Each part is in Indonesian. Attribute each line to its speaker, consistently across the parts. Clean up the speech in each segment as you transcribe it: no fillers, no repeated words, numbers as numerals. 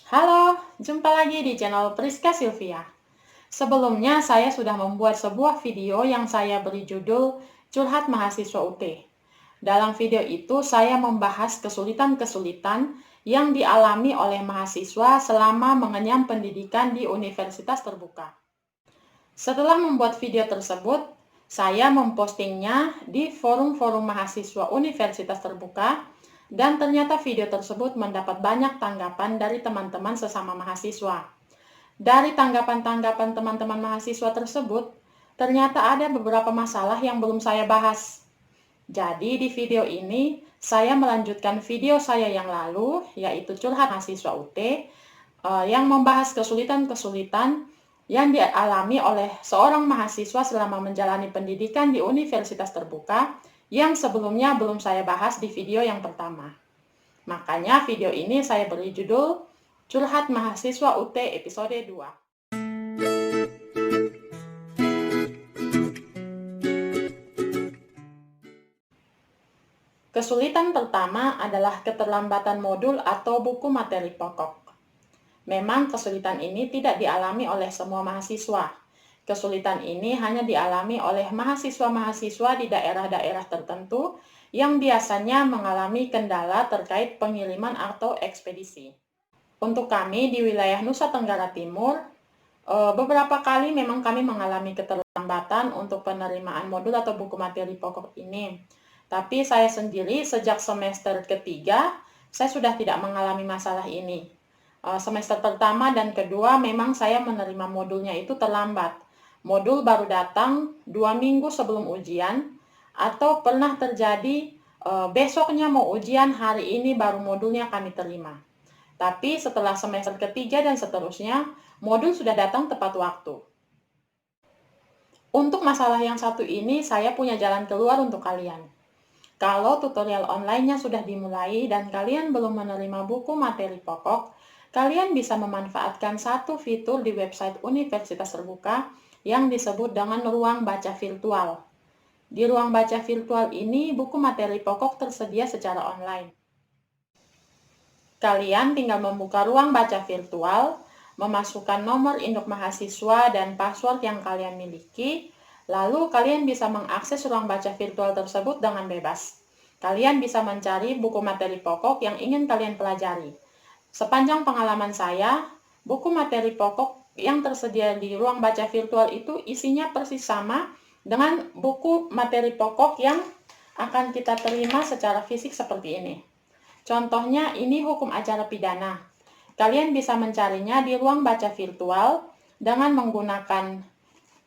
Speaker 1: Halo, jumpa lagi di channel Priska Sylvia. Sebelumnya saya sudah membuat sebuah video yang saya beri judul Curhat Mahasiswa UT. Dalam video itu saya membahas kesulitan-kesulitan yang dialami oleh mahasiswa selama mengenyam pendidikan di universitas terbuka. Setelah membuat video tersebut, saya mempostingnya di forum-forum mahasiswa universitas terbuka dan ternyata video tersebut mendapat banyak tanggapan dari teman-teman sesama mahasiswa. Dari tanggapan-tanggapan teman-teman mahasiswa tersebut, ternyata ada beberapa masalah yang belum saya bahas. Jadi di video ini, saya melanjutkan video saya yang lalu, yaitu curhat mahasiswa UT, yang membahas kesulitan-kesulitan yang dialami oleh seorang mahasiswa selama menjalani pendidikan di universitas terbuka yang sebelumnya belum saya bahas di video yang pertama. Makanya video ini saya beri judul Curhat Mahasiswa UT episode 2. Kesulitan pertama adalah keterlambatan modul atau buku materi pokok. Memang kesulitan ini tidak dialami oleh semua mahasiswa. Kesulitan ini hanya dialami oleh mahasiswa-mahasiswa di daerah-daerah tertentu yang biasanya mengalami kendala terkait pengiriman atau ekspedisi. Untuk kami di wilayah Nusa Tenggara Timur, beberapa kali memang kami mengalami keterlambatan untuk penerimaan modul atau buku materi pokok ini. Tapi saya sendiri sejak semester ketiga, saya sudah tidak mengalami masalah ini. Semester pertama dan kedua memang saya menerima modulnya itu terlambat. Modul baru datang 2 minggu sebelum ujian, atau pernah terjadi besoknya mau ujian, hari ini baru modulnya kami terima. Tapi setelah semester ketiga dan seterusnya, modul sudah datang tepat waktu. Untuk masalah yang satu ini, saya punya jalan keluar untuk kalian. Kalau tutorial online-nya sudah dimulai dan kalian belum menerima buku materi pokok, kalian bisa memanfaatkan satu fitur di website Universitas Terbuka yang disebut dengan ruang baca virtual. Di ruang baca virtual ini, buku materi pokok tersedia secara online. Kalian tinggal membuka ruang baca virtual, memasukkan nomor induk mahasiswa dan password yang kalian miliki, lalu kalian bisa mengakses ruang baca virtual tersebut dengan bebas. Kalian bisa mencari buku materi pokok yang ingin kalian pelajari. Sepanjang pengalaman saya, buku materi pokok yang tersedia di ruang baca virtual itu isinya persis sama dengan buku materi pokok yang akan kita terima secara fisik seperti ini. Contohnya ini hukum acara pidana. Kalian bisa mencarinya di ruang baca virtual dengan menggunakan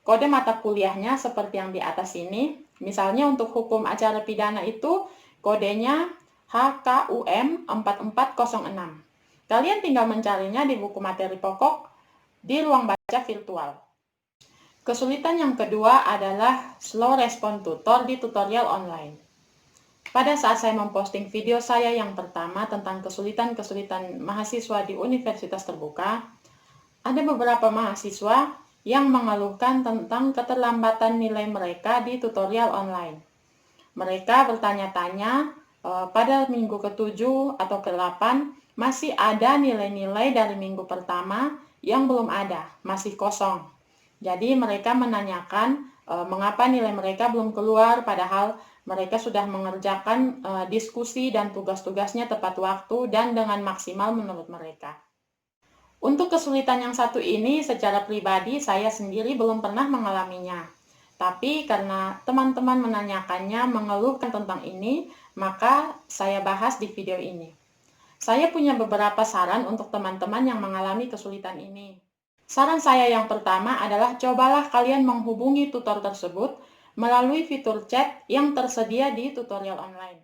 Speaker 1: kode mata kuliahnya seperti yang di atas ini. Misalnya untuk hukum acara pidana itu kodenya HKUM 4406. Kalian tinggal mencarinya di buku materi pokok di ruang baca virtual. Kesulitan yang kedua adalah slow respon tutor di tutorial online. Pada saat saya memposting video saya yang pertama tentang kesulitan-kesulitan mahasiswa di universitas terbuka, ada beberapa mahasiswa yang mengeluhkan tentang keterlambatan nilai mereka di tutorial online. Mereka bertanya-tanya pada minggu ke-7 atau ke-8 masih ada nilai-nilai dari minggu pertama yang belum ada, masih kosong. Jadi mereka menanyakan mengapa nilai mereka belum keluar padahal mereka sudah mengerjakan diskusi dan tugas-tugasnya tepat waktu dan dengan maksimal menurut mereka. Untuk kesulitan yang satu ini secara pribadi saya sendiri belum pernah mengalaminya. Tapi karena teman-teman menanyakannya, mengeluhkan tentang ini, maka saya bahas di video ini. Saya punya beberapa saran untuk teman-teman yang mengalami kesulitan ini. Saran saya yang pertama adalah cobalah kalian menghubungi tutor tersebut melalui fitur chat yang tersedia di tutorial online.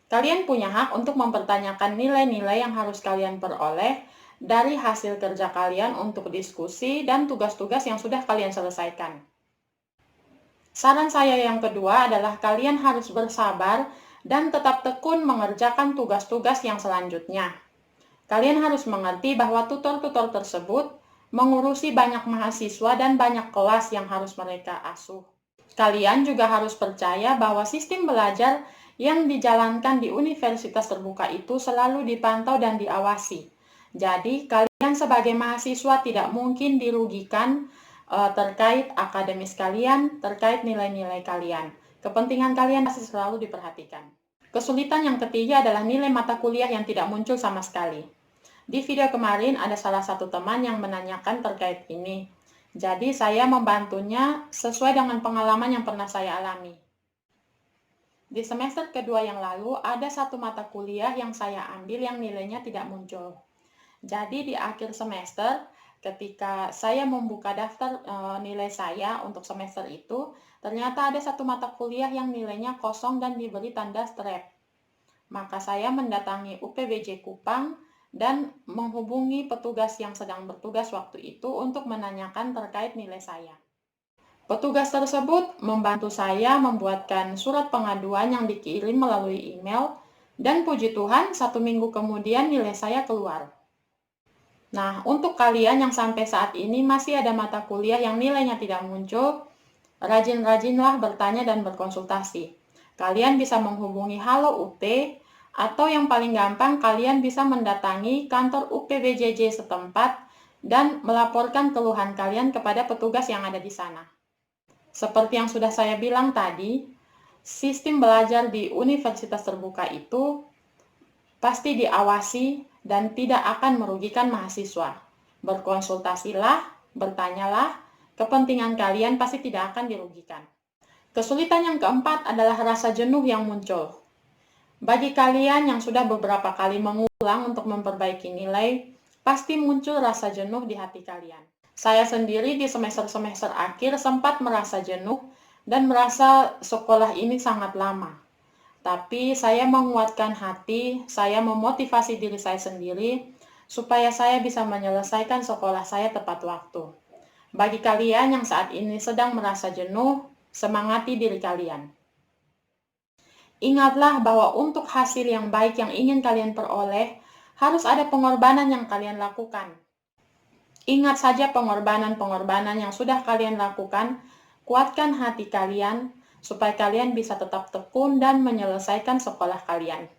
Speaker 1: Kalian punya hak untuk mempertanyakan nilai-nilai yang harus kalian peroleh dari hasil kerja kalian untuk diskusi dan tugas-tugas yang sudah kalian selesaikan. Saran saya yang kedua adalah kalian harus bersabar dan tetap tekun mengerjakan tugas-tugas yang selanjutnya. Kalian harus mengerti bahwa tutor-tutor tersebut mengurusi banyak mahasiswa dan banyak kelas yang harus mereka asuh. Kalian juga harus percaya bahwa sistem belajar yang dijalankan di universitas terbuka itu selalu dipantau dan diawasi. Jadi, kalian sebagai mahasiswa tidak mungkin dirugikan terkait akademis kalian, terkait nilai-nilai kalian. Kepentingan kalian pasti selalu diperhatikan. Kesulitan yang ketiga adalah nilai mata kuliah yang tidak muncul sama sekali. Di video kemarin ada salah satu teman yang menanyakan terkait ini. Jadi, saya membantunya sesuai dengan pengalaman yang pernah saya alami. Di semester kedua yang lalu, ada satu mata kuliah yang saya ambil yang nilainya tidak muncul. Jadi di akhir semester, ketika saya membuka daftar nilai saya untuk semester itu, ternyata ada satu mata kuliah yang nilainya kosong dan diberi tanda strep. Maka saya mendatangi UPBJ Kupang dan menghubungi petugas yang sedang bertugas waktu itu untuk menanyakan terkait nilai saya. Petugas tersebut membantu saya membuatkan surat pengaduan yang dikirim melalui email, dan puji Tuhan, 1 minggu kemudian nilai saya keluar. Nah, untuk kalian yang sampai saat ini masih ada mata kuliah yang nilainya tidak muncul, rajin-rajinlah bertanya dan berkonsultasi. Kalian bisa menghubungi Halo UP, atau yang paling gampang kalian bisa mendatangi kantor UPBJJ setempat dan melaporkan keluhan kalian kepada petugas yang ada di sana. Seperti yang sudah saya bilang tadi, sistem belajar di universitas terbuka itu pasti diawasi dan tidak akan merugikan mahasiswa. Berkonsultasilah, bertanyalah, kepentingan kalian pasti tidak akan dirugikan. Kesulitan yang keempat adalah rasa jenuh yang muncul. Bagi kalian yang sudah beberapa kali mengulang untuk memperbaiki nilai, pasti muncul rasa jenuh di hati kalian. Saya sendiri di semester-semester akhir sempat merasa jenuh dan merasa sekolah ini sangat lama. Tapi saya menguatkan hati, saya memotivasi diri saya sendiri supaya saya bisa menyelesaikan sekolah saya tepat waktu. Bagi kalian yang saat ini sedang merasa jenuh, semangati diri kalian. Ingatlah bahwa untuk hasil yang baik yang ingin kalian peroleh, harus ada pengorbanan yang kalian lakukan. Ingat saja pengorbanan-pengorbanan yang sudah kalian lakukan, kuatkan hati kalian, supaya kalian bisa tetap tekun dan menyelesaikan sekolah kalian.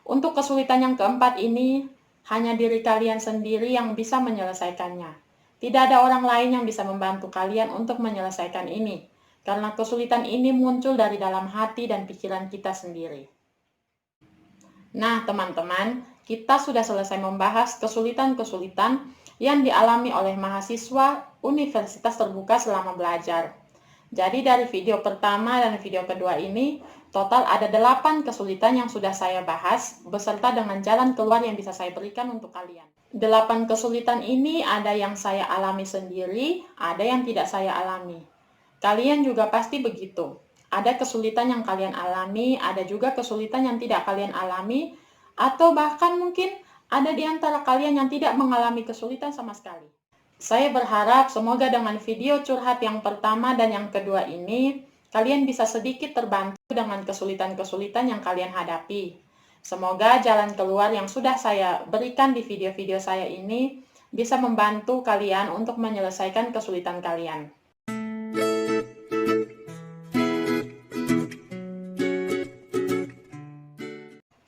Speaker 1: Untuk kesulitan yang keempat ini, hanya diri kalian sendiri yang bisa menyelesaikannya. Tidak ada orang lain yang bisa membantu kalian untuk menyelesaikan ini, karena kesulitan ini muncul dari dalam hati dan pikiran kita sendiri. Nah, teman-teman, kita sudah selesai membahas kesulitan-kesulitan yang dialami oleh mahasiswa Universitas Terbuka selama belajar. Jadi dari video pertama dan video kedua ini, total ada 8 kesulitan yang sudah saya bahas, beserta dengan jalan keluar yang bisa saya berikan untuk kalian. 8 kesulitan ini ada yang saya alami sendiri, ada yang tidak saya alami. Kalian juga pasti begitu. Ada kesulitan yang kalian alami, ada juga kesulitan yang tidak kalian alami, atau bahkan mungkin ada di antara kalian yang tidak mengalami kesulitan sama sekali. Saya berharap semoga dengan video curhat yang pertama dan yang kedua ini, kalian bisa sedikit terbantu dengan kesulitan-kesulitan yang kalian hadapi. Semoga jalan keluar yang sudah saya berikan di video-video saya ini bisa membantu kalian untuk menyelesaikan kesulitan kalian.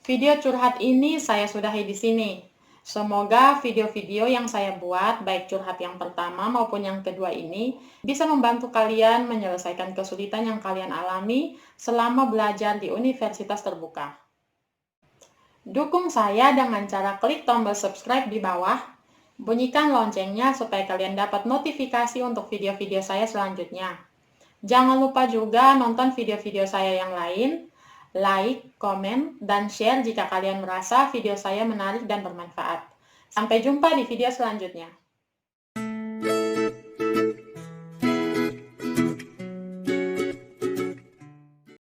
Speaker 1: Video curhat ini saya sudahi di sini. Semoga video-video yang saya buat, baik curhat yang pertama maupun yang kedua ini, bisa membantu kalian menyelesaikan kesulitan yang kalian alami selama belajar di Universitas Terbuka. Dukung saya dengan cara klik tombol subscribe di bawah, bunyikan loncengnya supaya kalian dapat notifikasi untuk video-video saya selanjutnya. Jangan lupa juga nonton video-video saya yang lain, like, komen, dan share jika kalian merasa video saya menarik dan bermanfaat. Sampai jumpa di video selanjutnya.